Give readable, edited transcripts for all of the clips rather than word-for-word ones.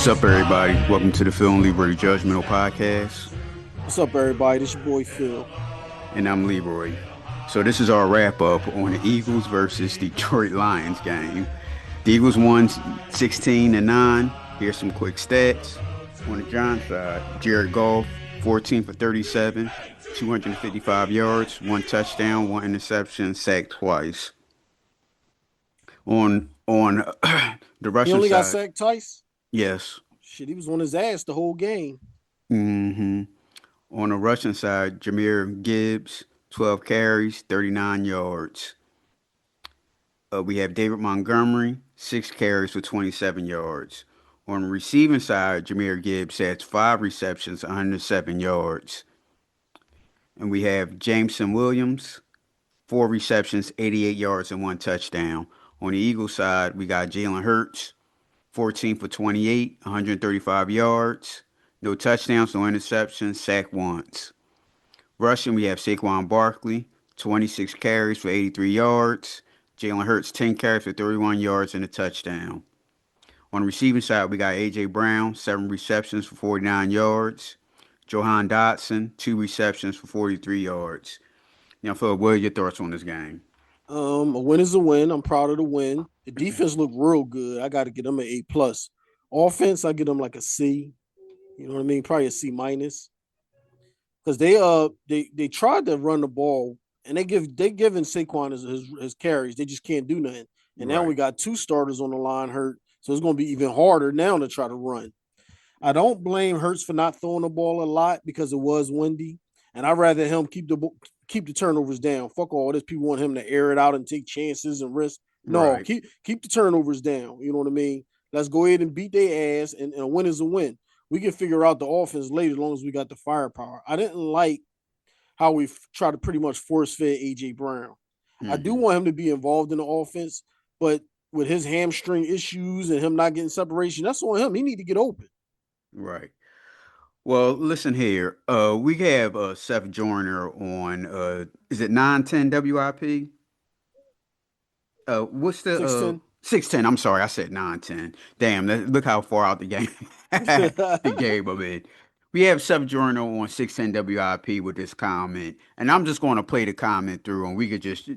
What's up, everybody? Welcome to the Phil and Leroy Judgmental Podcast, What's up, everybody? This your boy Phil. and I'm Leroy. So this is our wrap up on the Eagles versus Detroit Lions game. The Eagles won 16-9. Here's some quick stats. On the Giants side, Jared Goff, 14 for 37, 255 yards, one touchdown, one interception, sacked twice. On the He Russian only got side, sacked twice. yes. Shit, he was on his ass the whole game. Mm-hmm. On the Russian side, Jameer Gibbs, 12 carries, 39 yards. We have David Montgomery, 6 carries for 27 yards. On the receiving side, Jameer Gibbs had 5 receptions, 107 yards. And we have Jameson Williams, 4 receptions, 88 yards, and one touchdown. On the Eagles side, we got Jalen Hurts, 14 for 28, 135 yards. No touchdowns, no interceptions, sacked once. Rushing, we have Saquon Barkley, 26 carries for 83 yards. Jalen Hurts, 10 carries for 31 yards and a touchdown. On the receiving side, we got A.J. Brown, 7 receptions for 49 yards. Johan Dotson, 2 receptions for 43 yards. Now, Phil, what are your thoughts on this game? A win is a win. I'm proud of the win. The defense looked real good. I got to get them an A+. Offense, I get them like a C. You know what I mean? Probably a C minus. Because they tried to run the ball and they giving Saquon his carries. They just can't do nothing. And now we Right. got two starters on the line hurt, so it's going to be even harder now to try to run. I don't blame Hurts for not throwing the ball a lot because it was windy, and I'd rather him keep the turnovers down. Fuck all this. People want him to air it out and take chances and risk. No, Right. keep the turnovers down. You know what I mean? Let's go ahead and beat their ass, and a win is a win. We can figure out the offense later as long as we got the firepower. I didn't like how we tried to pretty much force fed AJ Brown. I do Mm-hmm. want him to be involved in the offense, but with his hamstring issues and him not getting separation, that's on him. He need to get open. Right. Well, listen here. We have Seth Joyner on, is it 910 WIP? What's the 6'10". 610? I'm sorry, I said 910. Damn, look how far out the game the game I'm in. We have Sub Journal on 610 WIP with this comment, and I'm just going to play the comment through, and we could just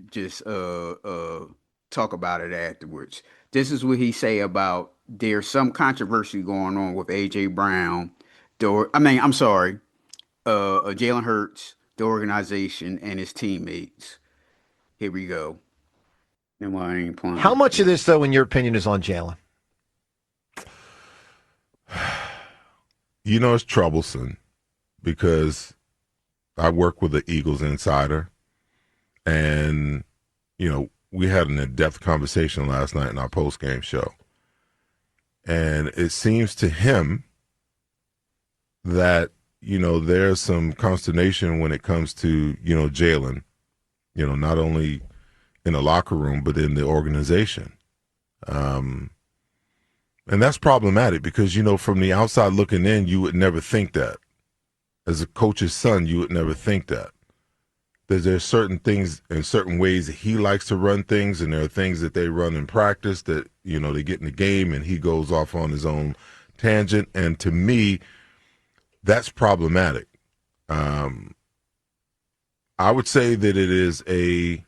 talk about it afterwards. This is what he say about there's some controversy going on with AJ Brown. I'm sorry, Jalen Hurts, the organization, and his teammates. Here we go. And why I ain't How playing? much of this, though, in your opinion, is on Jalen? You know, it's troublesome because I work with the Eagles Insider, and, you know, we had an in-depth conversation last night in our post-game show. And it seems to him that, you know, there's some consternation when it comes to, you know, Jalen, you know, not only in the locker room, but in the organization. And that's problematic because, you know, from the outside looking in, you would never think that. As a coach's son, you would never think that. There's certain things and certain ways that he likes to run things, and there are things that they run in practice that, you know, they get in the game and he goes off on his own tangent. And to me, that's problematic. I would say that it is a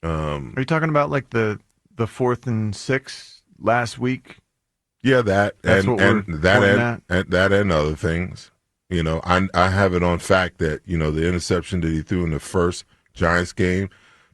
Are you talking about like the 4th and 6 last week? yeah, that That's and what we're that pointing and that and other things. You know, I have it on fact that, you know, the interception that he threw in the first Giants game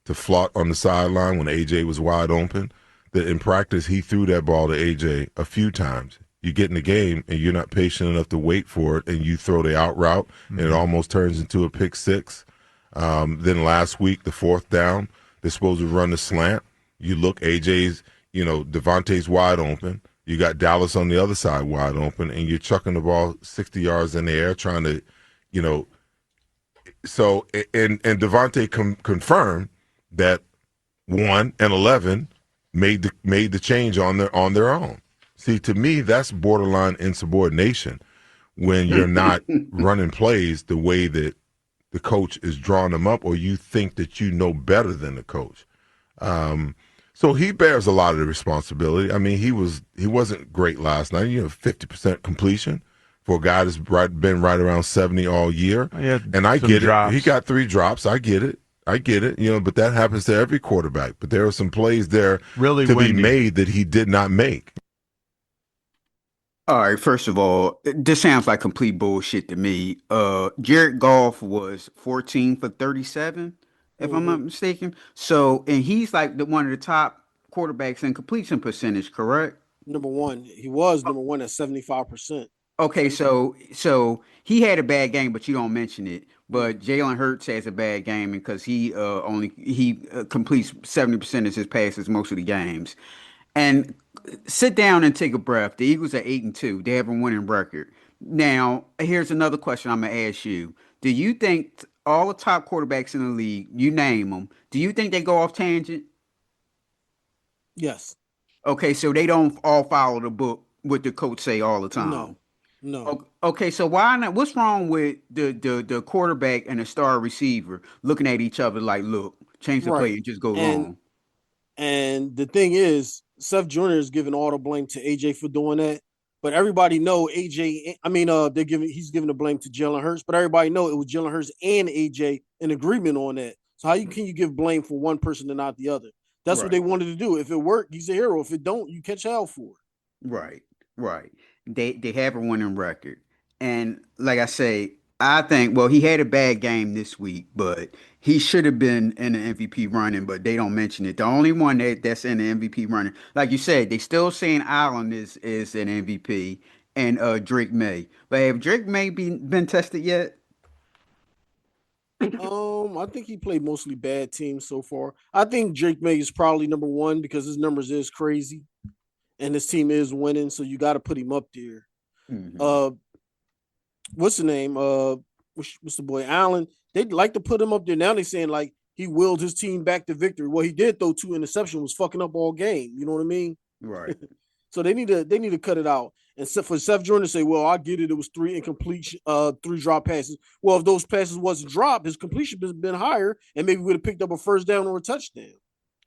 to Flott on the sideline when AJ was wide open, that in practice he threw that ball to AJ a few times. You get in the game and you're not patient enough to wait for it, and you throw the out route, and it almost turns into a pick six. Then last week, the 4th down, they're supposed to run the slant. You look, AJ's, you know, Devontae's wide open. You got Dallas on the other side wide open, and you're chucking the ball 60 yards in the air trying to, you know. So, and Devontae confirmed that 1 and 11 made the change on their own. See, to me, that's borderline insubordination when you're not running plays the way that the coach is drawing them up, or you think that you know better than the coach. So he bears a lot of the responsibility. I mean, he wasn't great last night. 50% completion for a guy that's been right around 70 all year. He had And I some get drops. it. He got 3 drops. I get it. But that happens to every quarterback. But there are some plays there Really to windy. be made that he did not make. All right, first of all, this sounds like complete bullshit to me. Jared Goff was 14 for 37, if I'm not mistaken. So, and he's like one of the top quarterbacks in completion percentage, correct? Number one, he was number one at 75%. Okay, so he had a bad game, but you don't mention it. But Jalen Hurts has a bad game because he completes 70% of his passes most of the games. And sit down and take a breath. The Eagles are 8-2. They have a winning record. Now, here's another question I'm gonna ask you. Do you think all the top quarterbacks in the league, you name them, do you think they go off tangent? Yes. Okay, so they don't all follow the book what the coach say all the time. No. No. Okay, so why not? What's wrong with the quarterback and the star receiver looking at each other like, look, change the play Right. and just go And long? and the thing is, Seth Jr. is giving all the blame to AJ for doing that. But everybody know AJ. I mean, he's giving the blame to Jalen Hurts, but everybody know it was Jalen Hurts and AJ in agreement on that. So can you give blame for one person and not the other? That's what Right. they wanted to do. If it worked, he's a hero. If it don't, you catch hell for Right, right. They have a winning record. And like I say, I think well, he had a bad game this week, but he should have been in the MVP running, but they don't mention it. The only one that's in the MVP running, like you said, they still saying Allen is an MVP and Drake May. But have Drake May been tested yet? it. I think he played mostly bad teams so far. I think Drake May is probably number one because his numbers is crazy and his team is winning, so you got to put him up there. Mhm. Uh, what's the name? What's the boy Allen? They'd like to put him up there. Now they're saying like he willed his team back to victory. Well, he did throw 2 interceptions, was fucking up all game. You know what I mean? Right. So they need to cut it out. And for Seth Jordan to say, well, I get it, it was 3 incomplete, 3 drop passes. Well, if those passes wasn't dropped, his completion has been higher, and maybe would have picked up a first down or a touchdown.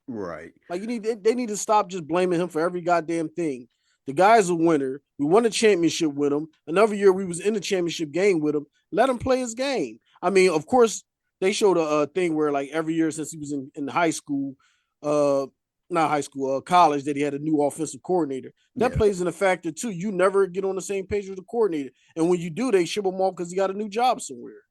Right. Like they need to stop just blaming him for every goddamn thing. The guy's a winner. We won a championship with him. Another year we was in the championship game with him. Let him play his game. I mean, of course, they showed a thing where like every year since he was in high school, not high school, college, that he had a new offensive coordinator. That Yeah. plays in a factor too. You never get on the same page with the coordinator, and when you do, they ship him off because he got a new job somewhere.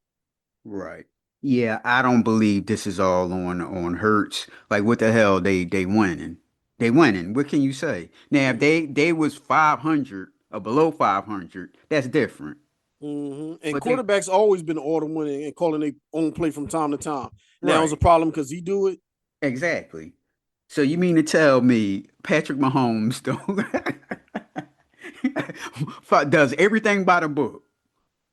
Right. Yeah, I don't believe this is all on Hertz. Like what the hell they winning. They winning. What can you say? Now if they was 500 or below 500, that's different. And But they quarterbacks always been order winning and calling their own play from time to time. Now it's a right. problem because he do it. Exactly. So you mean to tell me Patrick Mahomes don't does everything by the book?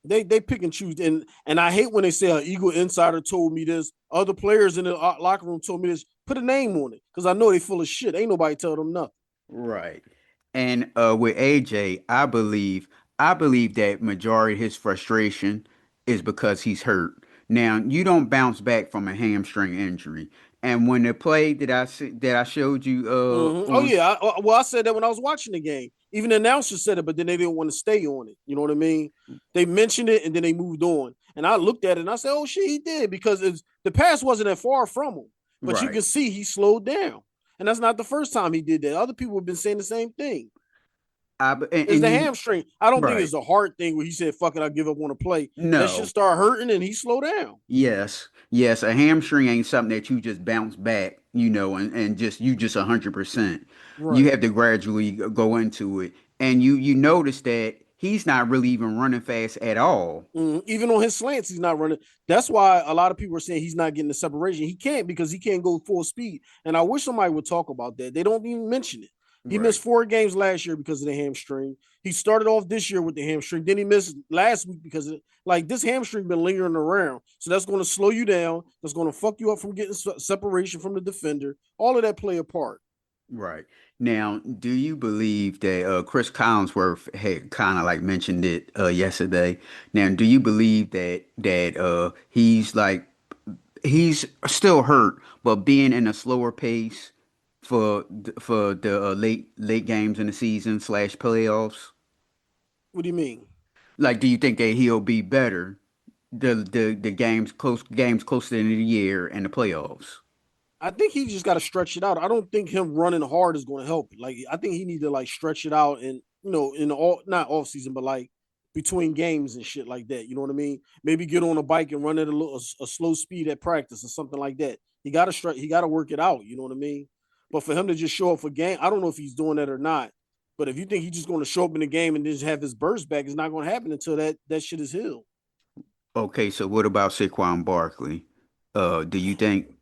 They pick and choose, and I hate when they say an Eagle insider told me this. Other players in the locker room told me this. Put a name on it because I know they full of shit. Ain't nobody tell them nothing. Right. And with AJ, I believe that majority of his frustration is because he's hurt. Now, you don't bounce back from a hamstring injury. And when the play that I showed you Oh on yeah, I said that when I was watching the game. Even the announcer said it, but then they didn't want to stay on it. You know what I mean? They mentioned it and then they moved on. And I looked at it and I said, "Oh shit, he did," because the pass wasn't that far from him, but you right. can see he slowed down. And that's not the first time he did that. Other people have been saying the same thing. It's And the you hamstring. I don't think right. it's a heart thing where he said, "Fuck it, I give up on a play." That shit No. start hurting and he slow down. Yes. Yes, a hamstring ain't something that you just bounce back, and just 100%. You Right. have to gradually go into it. And you notice that he's not really even running fast at all. Even on his slants, he's not running. That's why a lot of people are saying he's not getting the separation. He can't because he can't go full speed. And I wish somebody would talk about that. They don't even mention it. He Right. missed 4 games last year because of the hamstring. He started off this year with the hamstring. Then he missed last week because of like this hamstring been lingering around. So that's going to slow you down. That's going to fuck you up from getting separation from the defender. All of that play a part. Right. Now, do you believe that Chris Collinsworth had kind of like mentioned it yesterday? Now, do you believe that he's still hurt, but being in a slower pace for the late games in the season / playoffs? What do you mean? Like, do you think that he'll be better the games close to the end of the year and the playoffs? I think he just got to stretch it out. I don't think him running hard is going to help. Like I think he need to like stretch it out and in the all not off season, but like between games and shit like that. You know what I mean? Maybe get on a bike and run at a slow speed at practice or something like that. He got to stretch. He got to work it out. You know what I mean? But for him to just show up for game, I don't know if he's doing that or not. But if you think he's just going to show up in the game and just have his burst back, it's not going to happen until that shit is healed. Okay, so what about Saquon Barkley? Do you think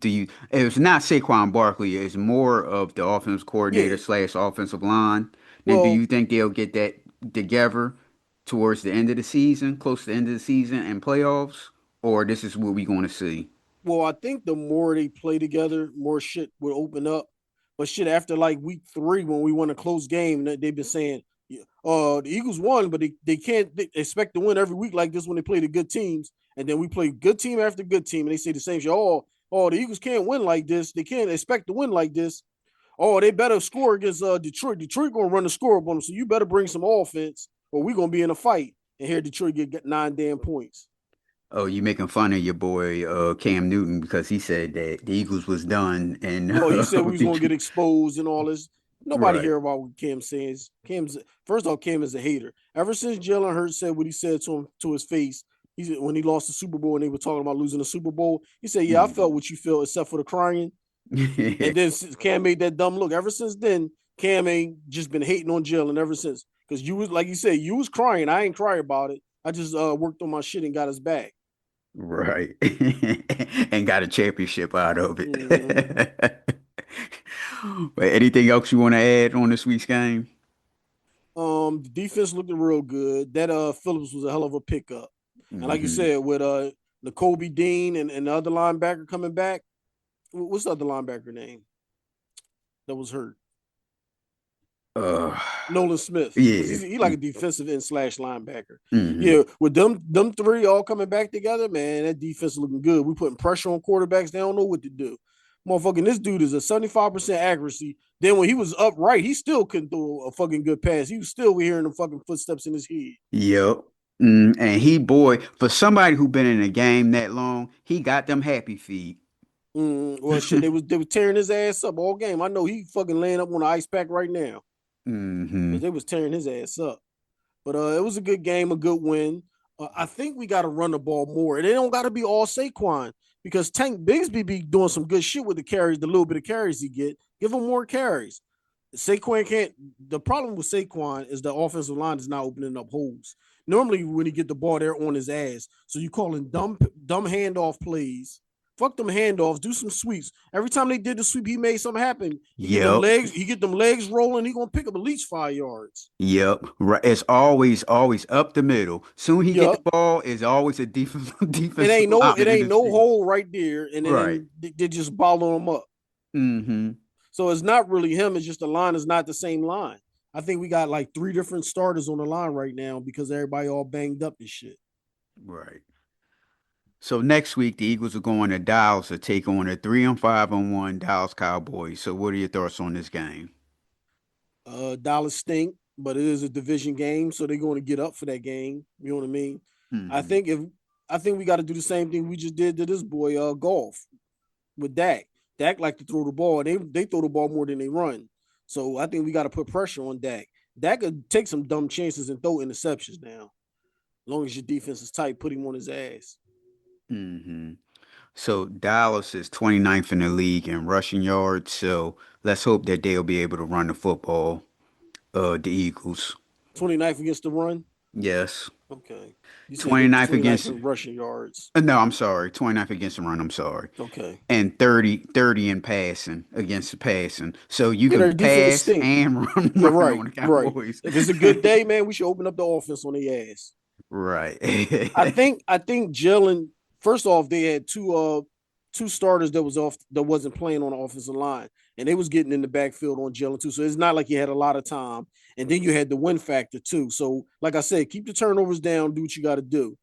it's not Saquon Barkley, it's more of the offensive coordinator Yeah. / offensive line. Then do Well, you think they'll get that together towards the end of the season, close to the end of the season and playoffs? Or this is what we're going to see? Well, I think the more they play together, more shit will open up. But shit, after like week 3, when we won a close game, they've been saying, yeah, the Eagles won, but they can't expect to win every week like this when they play the good teams. And then we play good team after good team, and they say the same shit. The Eagles can't win like this. They can't expect to win like this. Oh, they better score against Detroit. Detroit gonna run the score up on them, so you better bring some offense, or we're gonna be in a fight. And here Detroit get 9 damn points. Oh, you making fun of your boy Cam Newton because he said that the Eagles was done and Well, he said we was gonna get exposed and all this. Nobody right. hear about what Cam says. Cam's first off, Cam is a hater. Ever since Jalen Hurts said what he said to him to his face, he said when he lost the Super Bowl and they were talking about losing the Super Bowl, he said, "Yeah, I felt what you feel, except for the crying." And then Cam made that dumb look. Ever since then, Cam ain't just been hating on Jalen ever since. Because you was like you said, you was crying. I ain't cry about it. I just worked on my shit and got his back. Right. And got a championship out of Mhm. it. But anything else you want to add on this week's game? The defense looking real good. That Phillips was a hell of a pickup. And like you Hmm. said, with N'Kobe Dean and the other linebacker coming back, what's the other linebacker name that was hurt? Uh, Nolan Smith. Because yeah. he like a defensive end / linebacker. Hmm. Yeah, with them 3 all coming back together, man, that defense looking good. We putting pressure on quarterbacks. They don't know what to do. Motherfucking this dude is a 75% accuracy. Then when he was upright, he still couldn't throw a fucking good pass. He was still hearing the fucking footsteps in his head. Yep. And boy, for somebody who been in a game that long, he got them happy feet. Well, shit, they was tearing his ass up all game. I know he fucking laying up on the ice pack right now Hmm. because they was tearing his ass up. But it was a good game, a good win. I think we got to run the ball more. And it don't got to be all Saquon because Tank Bigsby be doing some good shit with the carries, the little bit of carries he get. Give him more carries. Saquon can't. The problem with Saquon is the offensive line is not opening up holes. Normally, when he get the ball, they're on his ass. So you calling dumb handoff plays. Fuck them handoffs. Do some sweeps. Every time they did the sweep, he made something happen. He get them Yep. legs. He get them legs rolling. He gonna pick up at least 5 yards. Yep. Right. It's always up the middle. Soon he get Yep. the ball, it's always a defense It defensive ain't no lineman it in ain't his no feet. hole right there, and Right. then they just balling them up. Hmm. So it's not really him. It's just the line is not the same line. I think we got like 3 different starters on the line right now because everybody all banged up and shit. Right. So next week the Eagles are going to Dallas to take on the 3-5-1 Dallas Cowboys. So what are your thoughts on this game? Dallas stink, but it is a division game, so they're going to get up for that game. You know what I mean? I Hmm. think we got to do the same thing we just did to this boy Golf with Dak. Dak like to throw the ball. They throw the ball more than they run. So I think we got to put pressure on Dak. Dak could take some dumb chances and throw interceptions now. As long as your defense is tight, put him on his ass. Hmm. So Dallas is 29th in the league in rushing yards. So let's hope that they'll be able to run the football. The Eagles. 29th against the run. Yes. Okay. You said they was 29th 29th against in rushing yards. no, I'm sorry. 29th against the run, I'm sorry. Okay. And 30 in passing against the passing. So you Yeah, can their defense pass stink. and run, Yeah, run right, on the right. Cowboys. If it's a good day, man, we should open up the offense on their ass. Right. I think Jalen. First off, they had two starters that wasn't playing on the offensive line, and they was getting in the backfield on Jalen too. So it's not like he had a lot of time. And then you had the win factor too. So like I said, keep the turnovers down. Do what you got to do.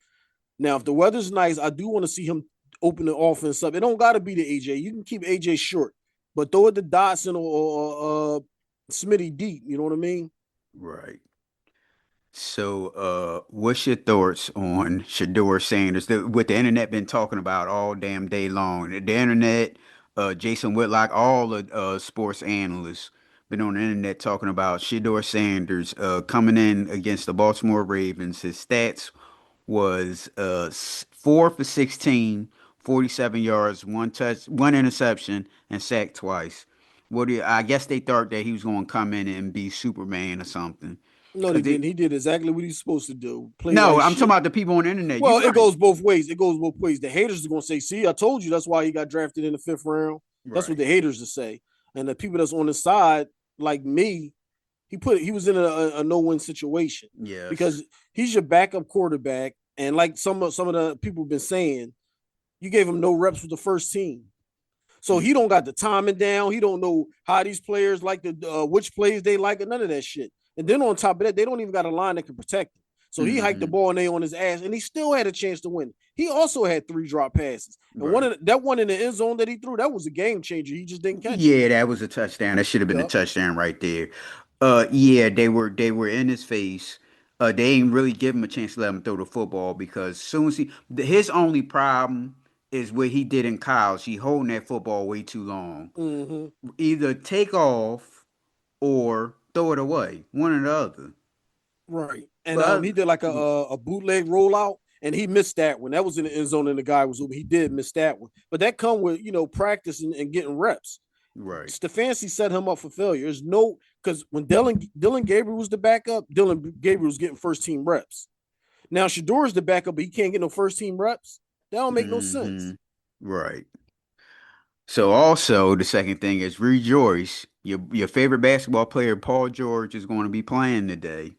Now, if the weather's nice, I do want to see him open the offense up. It don't got to be the AJ. You can keep AJ short. but throw it to Dotson or Smitty deep. You know what I mean? Right. So, what's your thoughts on Shador Sanders? What the internet been talking about all damn day long. The internet, Jason Whitlock, all the sports analysts been on the internet talking about Shador Sanders coming in against the Baltimore Ravens. His stats was 4 for 16, 47 yards, one touch, one interception, and sacked twice. What do you, I guess they thought that he was going to come in and be Superman or something. No, they didn't. He did exactly what he's supposed to do. Play No, like I'm shit. talking about the people on the internet. Well, You're it right. goes both ways. It goes both ways. The haters are gonna say, "See, I told you." That's why he got drafted in the 5th round. That's what Right. the haters will say. And the people that's on the side, like me, he was in a no-win situation Yes. because he's your backup quarterback, and like some of the people have been saying, you gave him no reps with the first team, so he don't got the timing down. He don't know how these players like the which plays they like, and none of that shit. And then on top of that, they don't even got a line that can protect him. So he hiked the ball and they on his ass, and he still had a chance to win. He also had 3 drop passes, and Right. that one in the end zone that he threw, that was a game changer. He just didn't catch it. Yeah, that was a touchdown. That should have been a Yup. touchdown right there. Yeah, they were in his face. They ain't really give him a chance to let him throw the football because soon as his only problem is what he did in college. He holding that football way too long. Mhm. Either take off or throw it away, one or the other. Right. And But he did like a bootleg rollout, and he missed that one. That was in the end zone, and the guy was open. He did miss that one. But that come with practice and getting reps. right. Stefanski set him up for failure. There's no because when Dylan Gabriel was the backup, Dylan Gabriel was getting first team reps. Now Shador's the backup, but he can't get no first team reps. That don't make no sense. Mhm. Right. So also the second thing is rejoice. Your favorite basketball player, Paul George, is going to be playing today.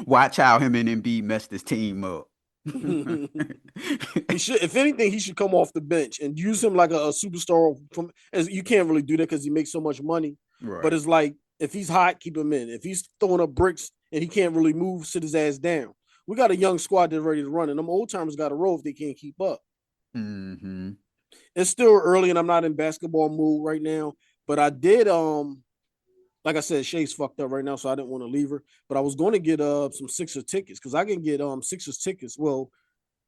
Watch how him and Embiid mess this team up. He should, if anything, he should come off the bench and use him like a superstar. From as you can't really do that because he makes so much money. Right. But it's like if he's hot, keep him in. If he's throwing up bricks and he can't really move, sit his ass down. We got a young squad that's ready to run, and them old timers got to roll if they can't keep up. Mm-hmm. It's still early, and I'm not in basketball mood right now. But I did like I said, Shay's fucked up right now, so I didn't want to leave her. But I was going to get some Sixers tickets because I can get Sixers tickets. Well,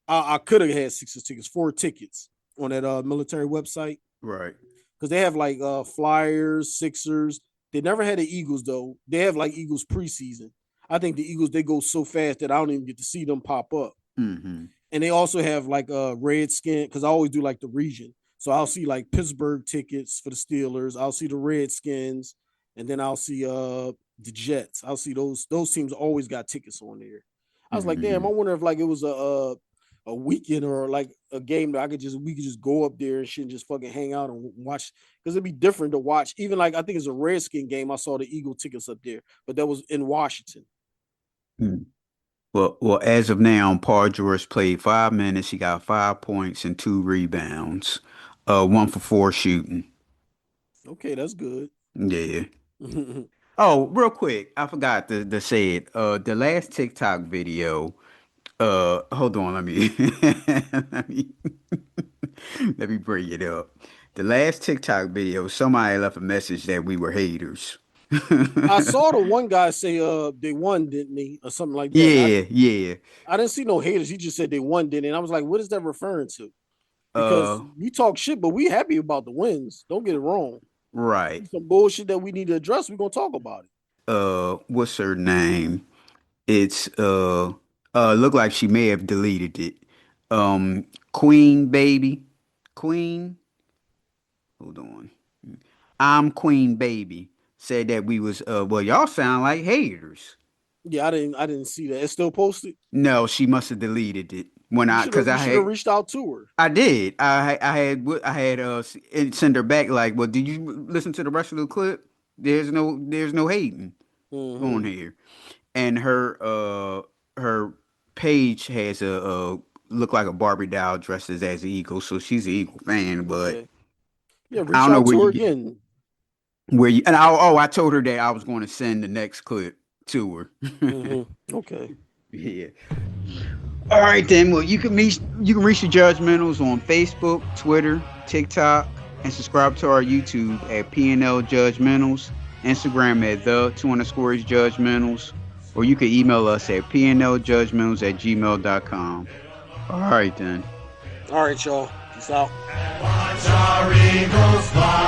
I could have had Sixers tickets, 4 tickets on that military website Right. because they have like Flyers, Sixers. They never had the Eagles though. They have like Eagles preseason. I think the Eagles they go so fast that I don't even get to see them pop up. Mm-hmm. And they also have like Redskin because I always do like the region. So I'll see like Pittsburgh tickets for the Steelers. I'll see the Redskins, and then I'll see the Jets. I'll see those teams always got tickets on there. I was like, damn, I wonder if like it was a weekend or like a game that we could just go up there and shit and just fucking hang out and watch because it'd be different to watch. Even like I think it's a Redskin game. I saw the Eagle tickets up there, but that was in Washington. Well, as of now, Paul George played 5 minutes. He got 5 points and 2 rebounds, 1 for 4 shooting. Okay, that's good. Yeah. Oh, real quick, I forgot to say it. The last TikTok video. Hold on, let me let me let me bring it up. The last TikTok video, somebody left a message that we were haters. I saw the one guy say they won, didn't he? Or something like that. Yeah. I didn't see no haters. He just said they won, didn't he? And I was like, what is that referring to? Because we talk shit, but we happy about the wins. Don't get it wrong. Right. Some bullshit that we need to address, we're gonna talk about it. What's her name? It's look like she may have deleted it. Queen baby. Queen. Hold on. I'm Queen baby. Said that we was well, y'all sound like haters. Yeah, I didn't see that. It's still posted. No, she must have deleted it when I should have reached out to her. I did. I had send her back like, well, did you listen to the rest of the clip? There's no hating on here, and her page has a look like a Barbie doll dressed as an eagle, so she's an Eagle fan. But Okay. Yeah, reach I don't know out where to her you get- again. where you and I told her that I was going to send the next clip to her. Okay. Yeah. All right then. Well, you can reach the Judgmentals on Facebook, Twitter, TikTok, and subscribe to our YouTube at PNL Judgmentals, Instagram at the_judgmentals, or you can email us at pnljudgmentals@gmail.com. All right, then. All right, y'all. Peace out. Watch our Eagles fly.